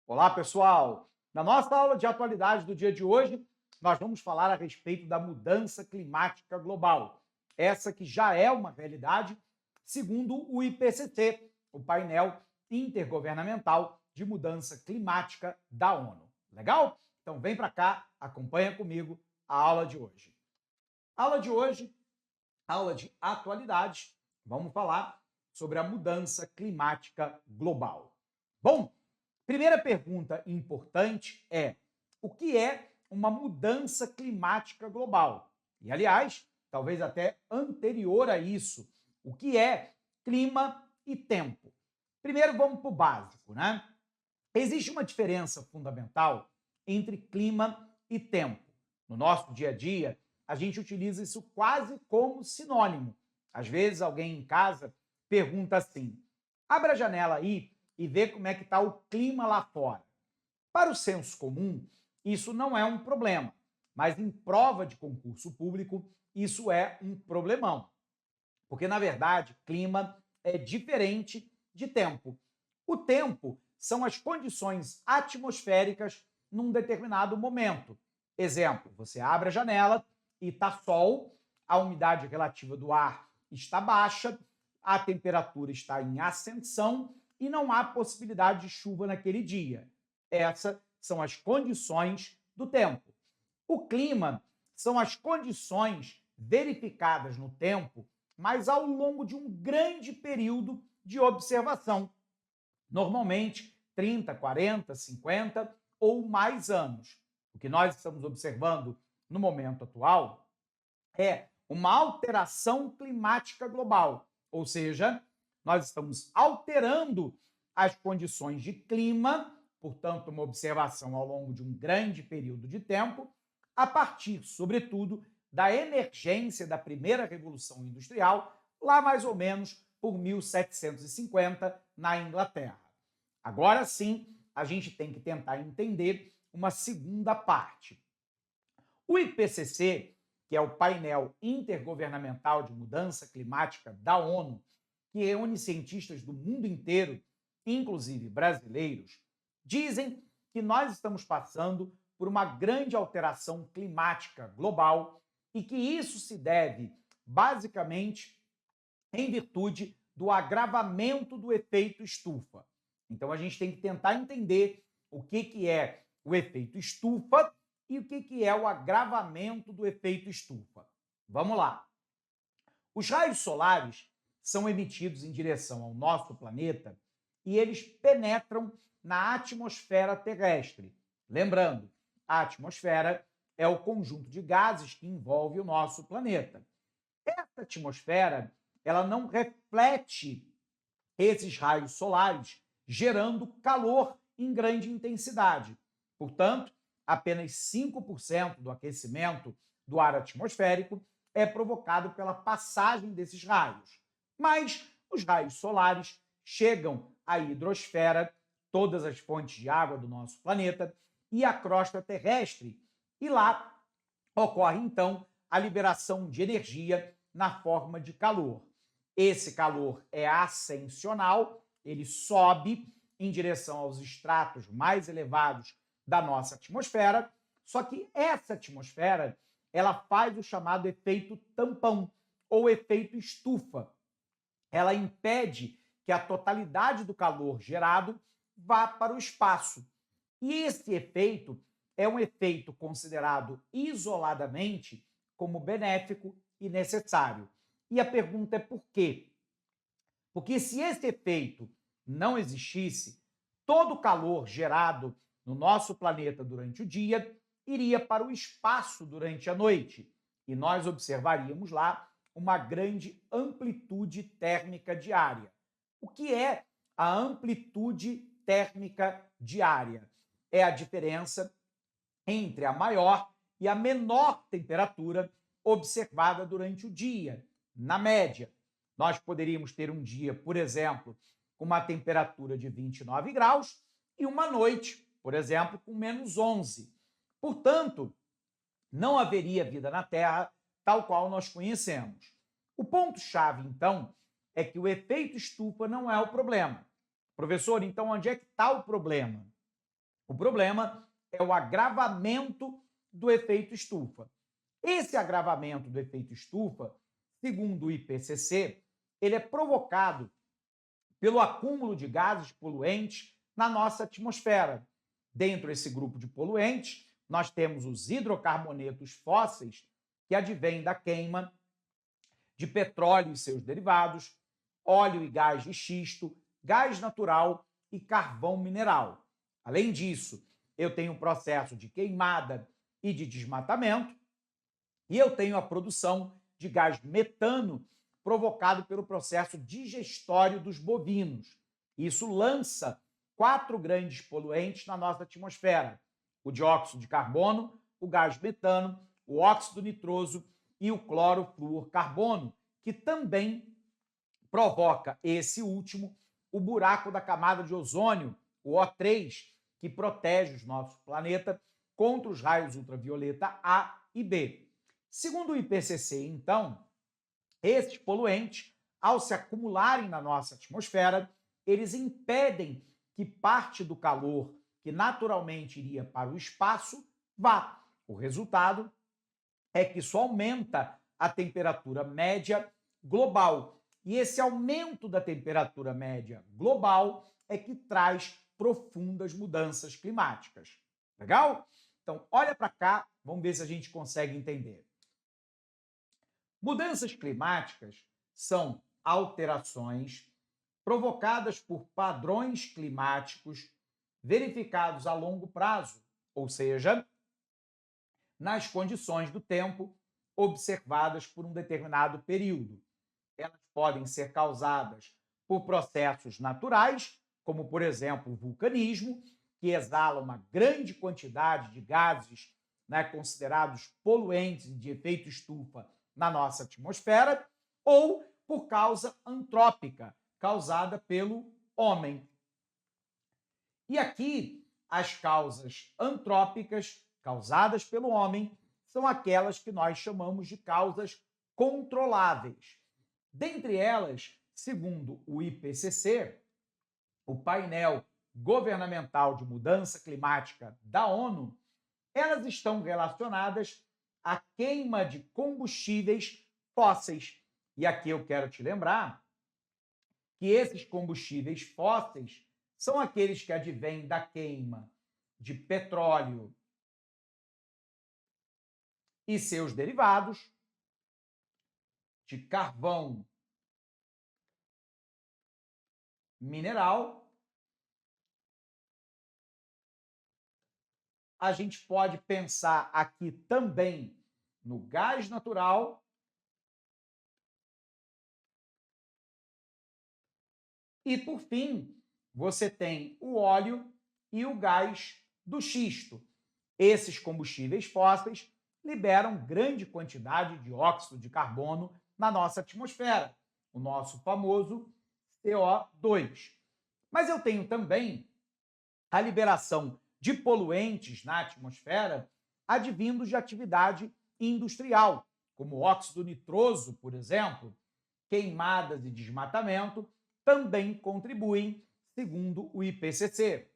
Olá, pessoal! Na nossa aula de atualidade do dia de hoje, nós vamos falar a respeito da mudança climática global. Essa que já é uma realidade, segundo o IPCC, o painel intergovernamental de mudança climática da ONU. Legal? Então vem para cá, acompanha comigo a aula de hoje. Aula de hoje, aula de atualidades, vamos falar sobre a mudança climática global. Bom, primeira pergunta importante é: o que é uma mudança climática global? E, aliás, talvez até anterior a isso, o que é clima e tempo? Primeiro, vamos para o básico, né? Existe uma diferença fundamental entre clima e tempo. No nosso dia a dia, a gente utiliza isso quase como sinônimo. Às vezes, alguém em casa pergunta assim: abre a janela aí e vê como é que está o clima lá fora. Para o senso comum, isso não é um problema, mas em prova de concurso público, isso é um problemão. Porque, na verdade, clima é diferente de tempo. O tempo são as condições atmosféricas num determinado momento. Exemplo, você abre a janela e está sol, a umidade relativa do ar está baixa, a temperatura está em ascensão e não há possibilidade de chuva naquele dia. Essas são as condições do tempo. O clima são as condições verificadas no tempo, mas ao longo de um grande período de observação, normalmente 30, 40, 50 ou mais anos. O que nós estamos observando no momento atual é uma alteração climática global, ou seja, nós estamos alterando as condições de clima, portanto, uma observação ao longo de um grande período de tempo, a partir, sobretudo, da emergência da primeira revolução industrial, lá mais ou menos por 1750, na Inglaterra. Agora sim, a gente tem que tentar entender uma segunda parte. O IPCC, que é o painel intergovernamental de mudança climática da ONU, que reúne cientistas do mundo inteiro, inclusive brasileiros, dizem que nós estamos passando por uma grande alteração climática global e que isso se deve, basicamente, em virtude do agravamento do efeito estufa. Então, a gente tem que tentar entender o que é o efeito estufa e o que é o agravamento do efeito estufa. Vamos lá. Os raios solares são emitidos em direção ao nosso planeta e eles penetram na atmosfera terrestre. Lembrando, a atmosfera é o conjunto de gases que envolve o nosso planeta. Essa atmosfera, ela não reflete esses raios solares, gerando calor em grande intensidade. Portanto, apenas 5% do aquecimento do ar atmosférico é provocado pela passagem desses raios. Mas os raios solares chegam à hidrosfera, todas as fontes de água do nosso planeta, e à crosta terrestre. E lá ocorre, então, a liberação de energia na forma de calor. Esse calor é ascensional, ele sobe em direção aos estratos mais elevados da nossa atmosfera, só que essa atmosfera ela faz o chamado efeito tampão ou efeito estufa. Ela impede que a totalidade do calor gerado vá para o espaço. E esse efeito é um efeito considerado isoladamente como benéfico e necessário. E a pergunta é por quê? Porque se esse efeito não existisse, todo o calor gerado no nosso planeta durante o dia iria para o espaço durante a noite. E nós observaríamos lá uma grande amplitude térmica diária. O que é a amplitude térmica diária? É a diferença entre a maior e a menor temperatura observada durante o dia, na média. Nós poderíamos ter um dia, por exemplo, com uma temperatura de 29 graus e uma noite, por exemplo, com menos 11. Portanto, não haveria vida na Terra tal qual nós conhecemos. O ponto-chave, então, é que o efeito estufa não é o problema. Professor, então onde é que está o problema? O problema é o agravamento do efeito estufa. Esse agravamento do efeito estufa, segundo o IPCC, ele é provocado pelo acúmulo de gases poluentes na nossa atmosfera. Dentro desse grupo de poluentes, nós temos os hidrocarbonetos fósseis, que advêm da queima de petróleo e seus derivados, óleo e gás de xisto, gás natural e carvão mineral. Além disso, eu tenho o processo de queimada e de desmatamento, e eu tenho a produção de gás metano provocado pelo processo digestório dos bovinos. Isso lança 4 grandes poluentes na nossa atmosfera: o dióxido de carbono, o gás metano, o óxido nitroso e o clorofluorcarbono, que também provoca, esse último, o buraco da camada de ozônio, o O3, que protege o nosso planeta contra os raios ultravioleta A e B. Segundo o IPCC, então, esses poluentes, ao se acumularem na nossa atmosfera, eles impedem que parte do calor que naturalmente iria para o espaço vá. O resultado é que isso aumenta a temperatura média global. E esse aumento da temperatura média global é que traz profundas mudanças climáticas. Legal? Então, olha para cá, vamos ver se a gente consegue entender. Mudanças climáticas são alterações provocadas por padrões climáticos verificados a longo prazo, ou seja, nas condições do tempo observadas por um determinado período. Elas podem ser causadas por processos naturais, como, por exemplo, o vulcanismo, que exala uma grande quantidade de gases, né, considerados poluentes de efeito estufa na nossa atmosfera, ou por causa antrópica, causada pelo homem. E aqui, as causas antrópicas causadas pelo homem são aquelas que nós chamamos de causas controláveis. Dentre elas, segundo o IPCC, o painel governamental de mudança climática da ONU, elas estão relacionadas à queima de combustíveis fósseis. E aqui eu quero te lembrar que esses combustíveis fósseis são aqueles que advêm da queima de petróleo e seus derivados, de carvão mineral. A gente pode pensar aqui também no gás natural e, por fim, você tem o óleo e o gás do xisto. Esses combustíveis fósseis liberam grande quantidade de óxido de carbono na nossa atmosfera, o nosso famoso CO2. Mas eu tenho também a liberação de poluentes na atmosfera advindos de atividade industrial, como óxido nitroso, por exemplo. Queimadas e desmatamento também contribuem, segundo o IPCC.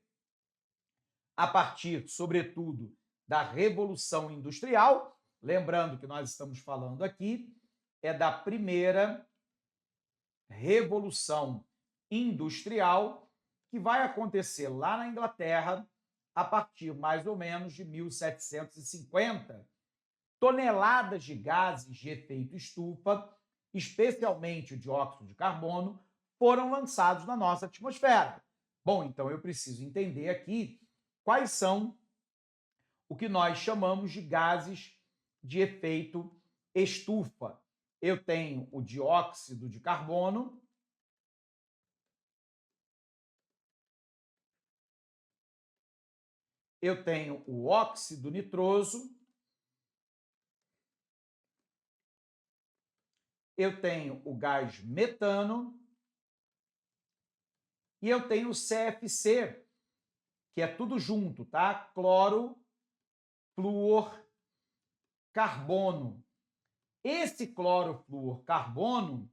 A partir, sobretudo, da Revolução Industrial, lembrando que nós estamos falando aqui, é da primeira Revolução Industrial, que vai acontecer lá na Inglaterra a partir mais ou menos de 1750. Toneladas de gases de efeito estufa, especialmente o dióxido de carbono, foram lançados na nossa atmosfera. Bom, então eu preciso entender aqui quais são o que nós chamamos de gases de efeito estufa. Eu tenho o dióxido de carbono, eu tenho o óxido nitroso, eu tenho o gás metano e eu tenho o CFC, que é tudo junto, tá? Cloro, flúor, carbono. Esse clorofluorcarbono,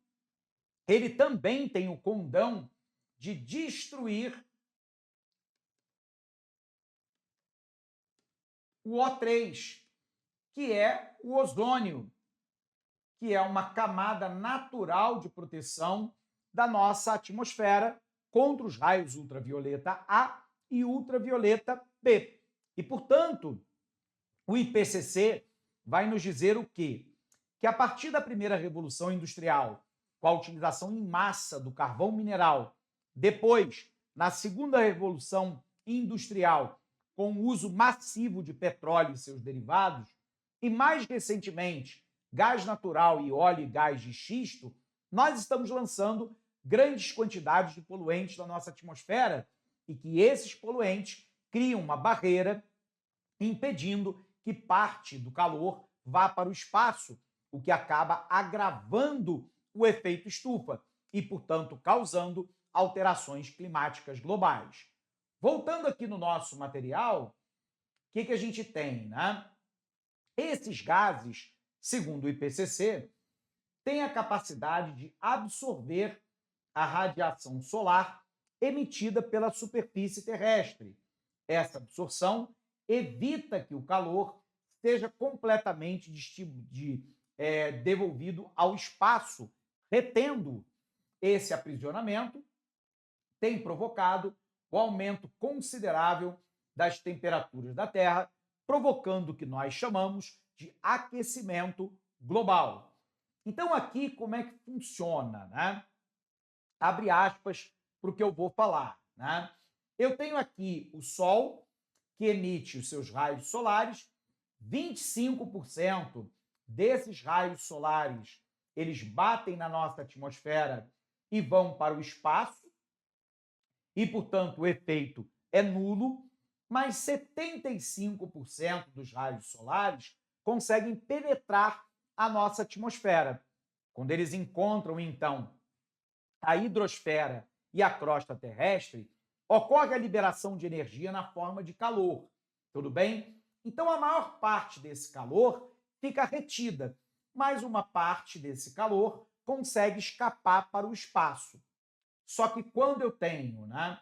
ele também tem o condão de destruir o O3, que é o ozônio, que é uma camada natural de proteção da nossa atmosfera contra os raios ultravioleta A e ultravioleta B. E, portanto, o IPCC vai nos dizer o quê? Que a partir da primeira revolução industrial, com a utilização em massa do carvão mineral, depois, na segunda revolução industrial, com o uso massivo de petróleo e seus derivados, e mais recentemente, gás natural e óleo e gás de xisto, nós estamos lançando grandes quantidades de poluentes na nossa atmosfera e que esses poluentes criam uma barreira impedindo que parte do calor vá para o espaço, o que acaba agravando o efeito estufa e, portanto, causando alterações climáticas globais. Voltando aqui no nosso material, o que a gente tem, né? Esses gases, segundo o IPCC, têm a capacidade de absorver a radiação solar emitida pela superfície terrestre. Essa absorção evita que o calor seja completamente devolvido ao espaço, retendo esse aprisionamento, tem provocado o aumento considerável das temperaturas da Terra, provocando o que nós chamamos de aquecimento global. Então, aqui, como é que funciona, né? Abre aspas para o que eu vou falar, né? Eu tenho aqui o Sol, que emite os seus raios solares, 25% desses raios solares, eles batem na nossa atmosfera e vão para o espaço, e, portanto, o efeito é nulo, mas 75% dos raios solares conseguem penetrar a nossa atmosfera. Quando eles encontram, então, a hidrosfera e a crosta terrestre, ocorre a liberação de energia na forma de calor. Tudo bem? Então, a maior parte desse calor fica retida, mas uma parte desse calor consegue escapar para o espaço. Só que quando eu tenho, né,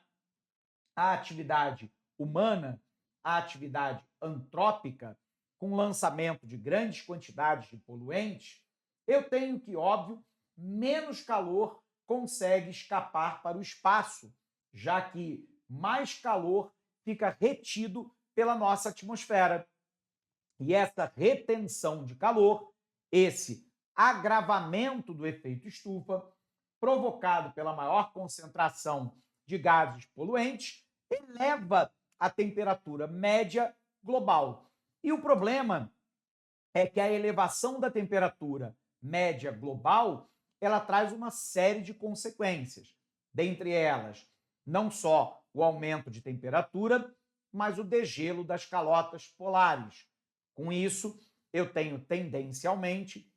a atividade humana, a atividade antrópica, com o lançamento de grandes quantidades de poluentes, eu tenho que, óbvio, menos calor consegue escapar para o espaço, já que mais calor fica retido pela nossa atmosfera. E essa retenção de calor, esse agravamento do efeito estufa, provocado pela maior concentração de gases poluentes, eleva a temperatura média global. E o problema é que a elevação da temperatura média global, ela traz uma série de consequências. Dentre elas, não só o aumento de temperatura, mas o degelo das calotas polares. Com isso, eu tenho tendencialmente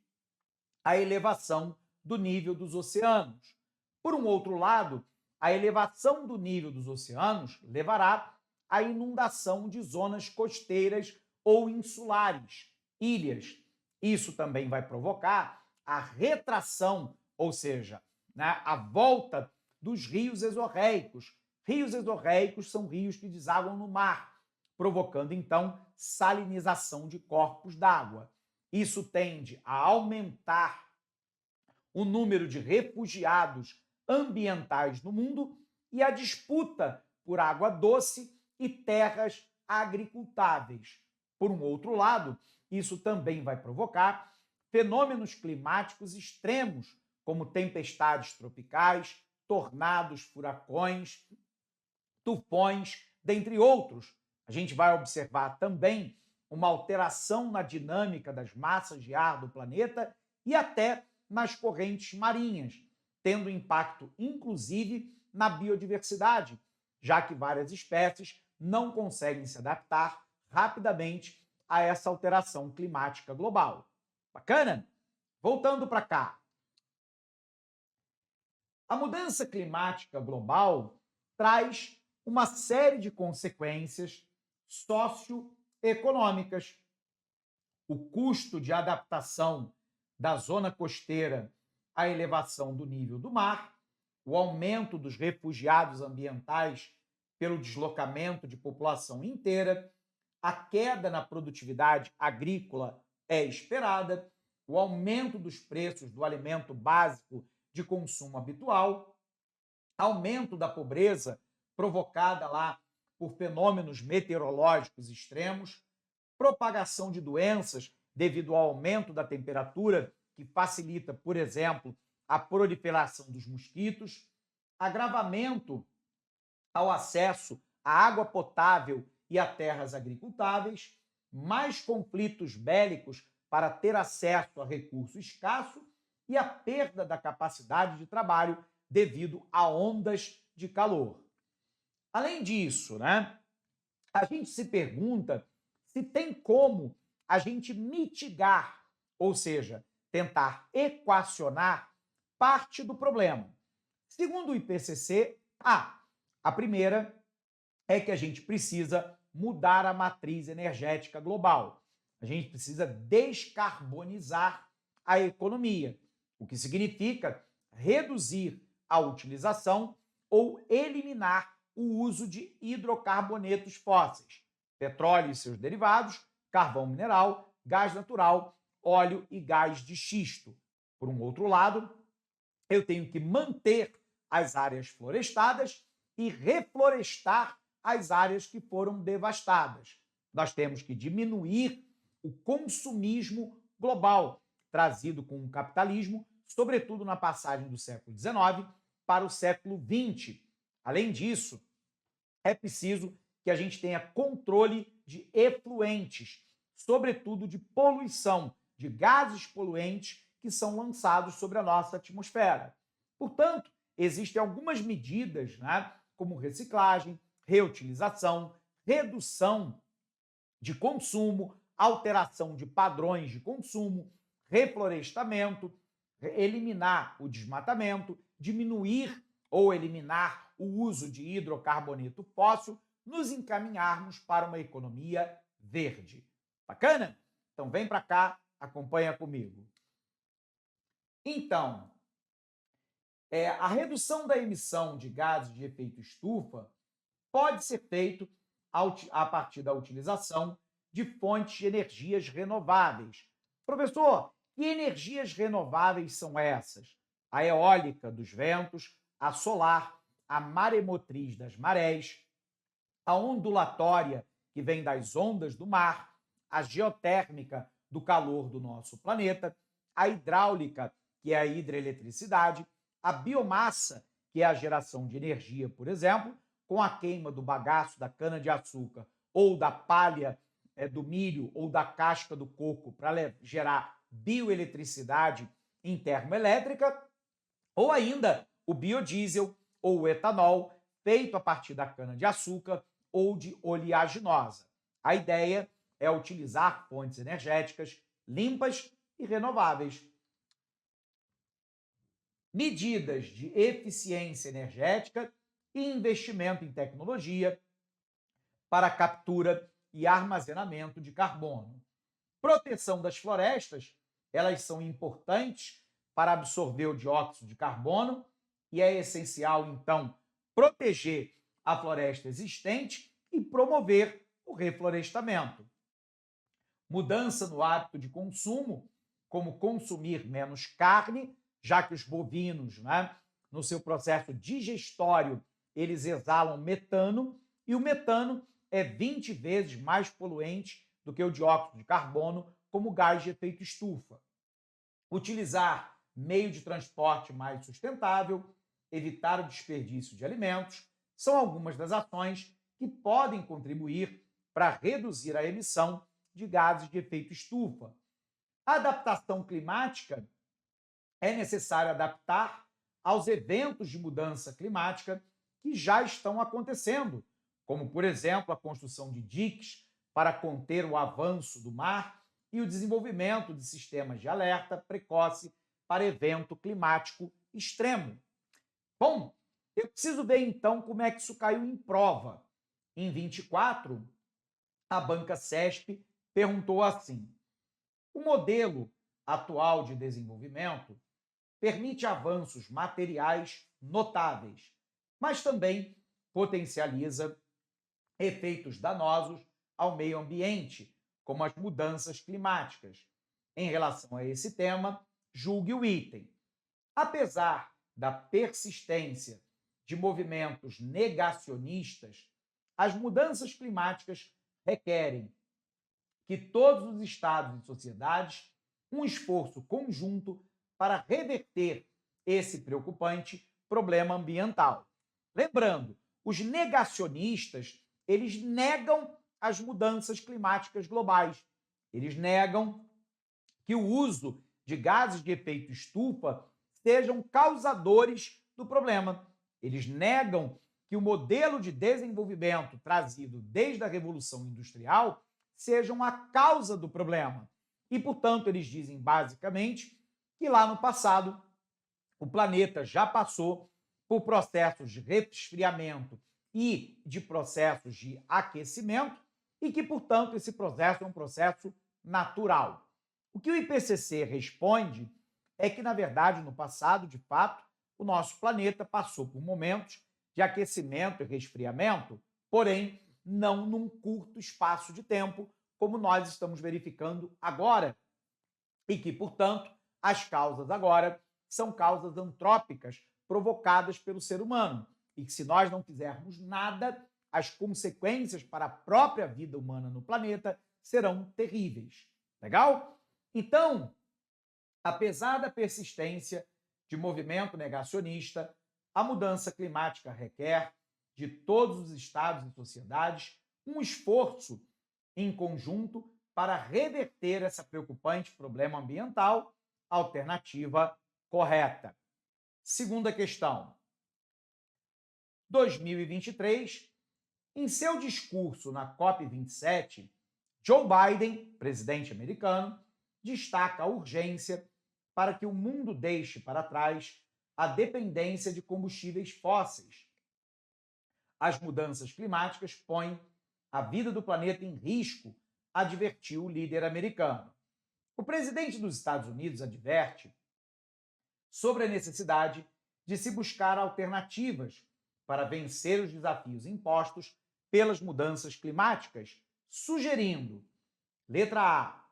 a elevação do nível dos oceanos. Por um outro lado, a elevação do nível dos oceanos levará à inundação de zonas costeiras ou insulares, ilhas. Isso também vai provocar a retração, ou seja, né, a volta dos rios exorreicos. Rios exorreicos são rios que desaguam no mar, provocando, então, salinização de corpos d'água. Isso tende a aumentar o número de refugiados ambientais no mundo e a disputa por água doce e terras agricultáveis. Por um outro lado, isso também vai provocar fenômenos climáticos extremos, como tempestades tropicais, tornados, furacões, tufões, dentre outros. A gente vai observar também uma alteração na dinâmica das massas de ar do planeta e até nas correntes marinhas, tendo impacto, inclusive, na biodiversidade, já que várias espécies não conseguem se adaptar rapidamente a essa alteração climática global. Bacana? Voltando para cá. A mudança climática global traz uma série de consequências socioeconômicas. O custo de adaptação da zona costeira à elevação do nível do mar, o aumento dos refugiados ambientais pelo deslocamento de população inteira, a queda na produtividade agrícola é esperada, o aumento dos preços do alimento básico de consumo habitual, aumento da pobreza provocada lá por fenômenos meteorológicos extremos, propagação de doenças devido ao aumento da temperatura, que facilita, por exemplo, a proliferação dos mosquitos, agravamento ao acesso à água potável e a terras agricultáveis, mais conflitos bélicos para ter acesso a recurso escasso e a perda da capacidade de trabalho devido a ondas de calor. Além disso, né, a gente se pergunta se tem como a gente mitigar, ou seja, tentar equacionar parte do problema. Segundo o IPCC, a primeira é que a gente precisa mudar a matriz energética global. A gente precisa descarbonizar a economia, o que significa reduzir a utilização ou eliminar o uso de hidrocarbonetos fósseis, petróleo e seus derivados, carvão mineral, gás natural, óleo e gás de xisto. Por um outro lado, eu tenho que manter as áreas florestadas e reflorestar as áreas que foram devastadas. Nós temos que diminuir o consumismo global, trazido com o capitalismo, sobretudo na passagem do século XIX para o século XX. Além disso, é preciso que a gente tenha controle de efluentes, sobretudo de poluição, de gases poluentes que são lançados sobre a nossa atmosfera. Portanto, existem algumas medidas, né, como reciclagem, reutilização, redução de consumo, alteração de padrões de consumo, reflorestamento, eliminar o desmatamento, diminuir ou eliminar o uso de hidrocarboneto fóssil, nos encaminharmos para uma economia verde. Bacana? Então vem para cá, acompanha comigo. Então, a redução da emissão de gases de efeito estufa pode ser feito a partir da utilização de fontes de energias renováveis. Professor, que energias renováveis são essas? A eólica dos ventos, a solar, a maremotriz das marés, a ondulatória, que vem das ondas do mar, a geotérmica, do calor do nosso planeta, a hidráulica, que é a hidroeletricidade, a biomassa, que é a geração de energia, por exemplo, com a queima do bagaço da cana-de-açúcar ou da palha do milho ou da casca do coco para gerar bioeletricidade em termoelétrica, ou ainda o biodiesel ou o etanol feito a partir da cana-de-açúcar ou de oleaginosa. A ideia é utilizar fontes energéticas limpas e renováveis. Medidas de eficiência energética e investimento em tecnologia para captura e armazenamento de carbono. Proteção das florestas, elas são importantes para absorver o dióxido de carbono e é essencial, então, proteger a floresta existente e promover o reflorestamento. Mudança no hábito de consumo, como consumir menos carne, já que os bovinos, né, no seu processo digestório, eles exalam metano, e o metano é 20 vezes mais poluente do que o dióxido de carbono como gás de efeito estufa. Utilizar meio de transporte mais sustentável, evitar o desperdício de alimentos, são algumas das ações que podem contribuir para reduzir a emissão de gases de efeito estufa. A adaptação climática é necessário adaptar aos eventos de mudança climática que já estão acontecendo, como, por exemplo, a construção de diques para conter o avanço do mar e o desenvolvimento de sistemas de alerta precoce para evento climático extremo. Bom, eu preciso ver então como é que isso caiu em prova. Em 24, a banca CESP perguntou assim: o modelo atual de desenvolvimento permite avanços materiais notáveis, mas também potencializa efeitos danosos ao meio ambiente, como as mudanças climáticas. Em relação a esse tema, julgue o item. Apesar da persistência de movimentos negacionistas, as mudanças climáticas requerem que todos os estados e sociedades um esforço conjunto para reverter esse preocupante problema ambiental. Lembrando, os negacionistas, eles negam as mudanças climáticas globais. Eles negam que o uso de gases de efeito estufa sejam causadores do problema. Eles negam que o modelo de desenvolvimento trazido desde a Revolução Industrial sejam a causa do problema. E, portanto, eles dizem basicamente que lá no passado o planeta já passou por processos de resfriamento e de processos de aquecimento e que, portanto, esse processo é um processo natural. O que o IPCC responde é que, na verdade, no passado, de fato, o nosso planeta passou por momentos de aquecimento e resfriamento, porém, não num curto espaço de tempo, como nós estamos verificando agora, e que, portanto, as causas agora são causas antrópicas provocadas pelo ser humano, e que se nós não fizermos nada, as consequências para a própria vida humana no planeta serão terríveis. Legal? Então, apesar da persistência de movimento negacionista, a mudança climática requer de todos os estados e sociedades um esforço em conjunto para reverter essa preocupante problema ambiental. Alternativa correta. Segunda questão. 2023, em seu discurso na COP27, Joe Biden, presidente americano, destaca a urgência para que o mundo deixe para trás a dependência de combustíveis fósseis. As mudanças climáticas põem a vida do planeta em risco, advertiu o líder americano. O presidente dos Estados Unidos adverte sobre a necessidade de se buscar alternativas para vencer os desafios impostos pelas mudanças climáticas, sugerindo, letra A,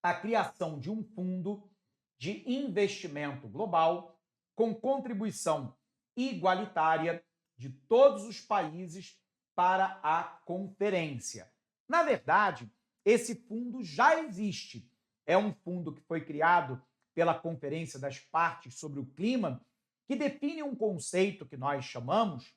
a criação de um fundo de investimento global com contribuição igualitária de todos os países para a conferência. Na verdade, esse fundo já existe. É um fundo que foi criado pela Conferência das Partes sobre o Clima, que define um conceito que nós chamamos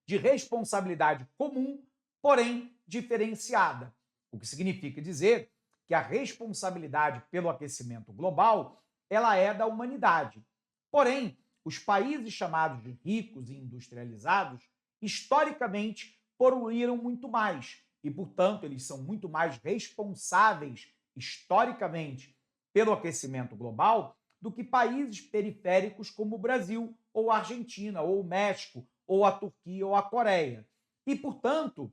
de responsabilidade comum, porém diferenciada. O que significa dizer que a responsabilidade pelo aquecimento global ela é da humanidade. Porém, os países chamados de ricos e industrializados, historicamente, poluíram muito mais e, portanto, eles são muito mais responsáveis, historicamente, pelo aquecimento global do que países periféricos como o Brasil, ou a Argentina, ou o México, ou a Turquia, ou a Coreia. E, portanto,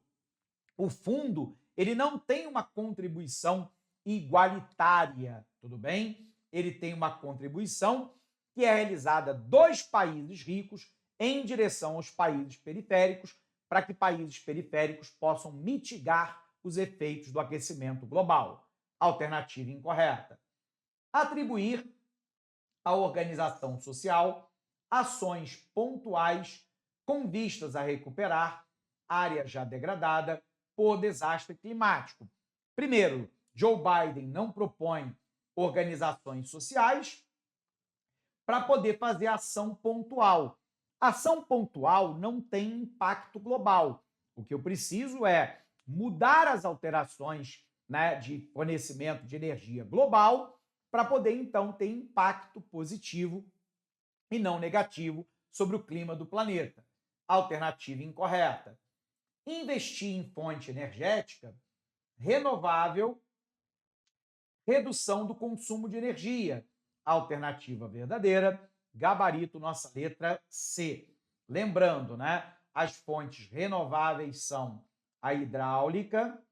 o fundo ele não tem uma contribuição igualitária, tudo bem? Ele tem uma contribuição que é realizada dos países ricos em direção aos países periféricos, para que países periféricos possam mitigar os efeitos do aquecimento global. Alternativa incorreta. Atribuir à organização social ações pontuais com vistas a recuperar área já degradada por desastre climático. Primeiro, Joe Biden não propõe organizações sociais para poder fazer ação pontual. Ação pontual não tem impacto global. O que eu preciso é mudar as alterações, né, de fornecimento de energia global para poder, então, ter impacto positivo e não negativo sobre o clima do planeta. Alternativa incorreta. Investir em fonte energética renovável, redução do consumo de energia. Alternativa verdadeira, gabarito nossa letra C. Lembrando, né, as fontes renováveis são a hidráulica,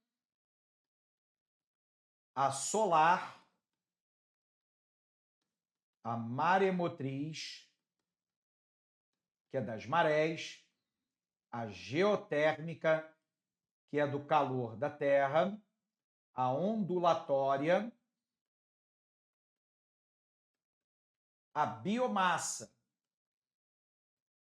a solar, a maremotriz, que é das marés, a geotérmica que é do calor da Terra, a ondulatória, a biomassa.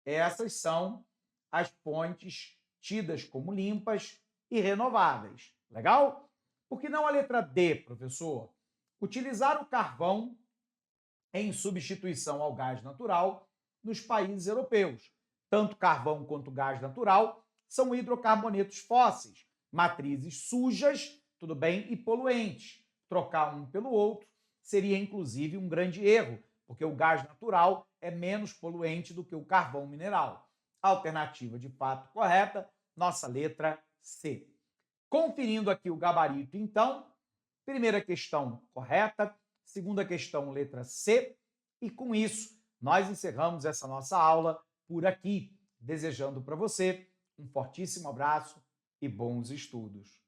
Essas são as fontes tidas como limpas e renováveis. Legal? Por que não a letra D, professor? Utilizar o carvão em substituição ao gás natural nos países europeus. Tanto carvão quanto gás natural são hidrocarbonetos fósseis, matrizes sujas, tudo bem, e poluentes. Trocar um pelo outro seria inclusive um grande erro, porque o gás natural é menos poluente do que o carvão mineral. Alternativa de fato correta, nossa letra C. Conferindo aqui o gabarito, então, primeira questão correta, segunda questão, letra C, e com isso nós encerramos essa nossa aula por aqui, desejando para você um fortíssimo abraço e bons estudos.